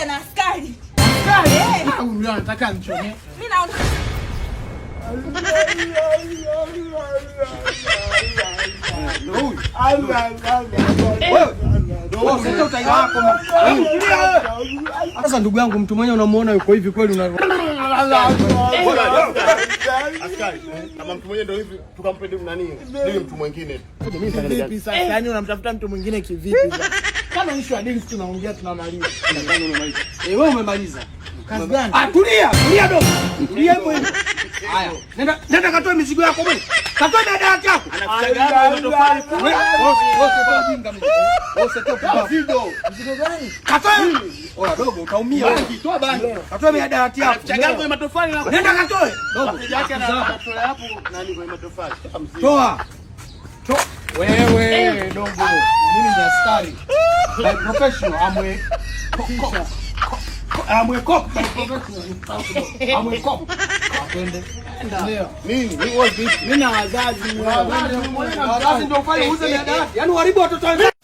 pamoja na askari. Askari? Huyu anataka nichome. Mimi naona sasa ndugu yangu, mtu mwenye unamuona yuko hivi kweli askari kama mtu mwenye ndio hivi tukampende nani ndio mtu mwingine vipi sasa? Yaani unamtafuta mtu mwingine kivipi sasa? Kama issue ya deals tunaongea tunamaliza. wewe umemaliza Kazi gani? tulia dogo, tulia hivyo hivyo. Haya, nenda katoe mizigo yako bwana, katoe dada yako. anakuchaga wewe tofali Wewe jinga mimi. Mzigo gani? Katoe. Oya dogo, utaumia. toa bani Katoe dada yako. anakuchaga wewe matofali na Nenda katoe. Dogo, yake anatoa hapo nani kwa matofali toa. Wewe dogo, mimi ni askari. By professional, I'm a cop. Twende. Ndio. nini wewe vipi Mimi na wazazi. Wazazi ndio ufanye uuze dada yako. Yaani uharibu watoto wenzako.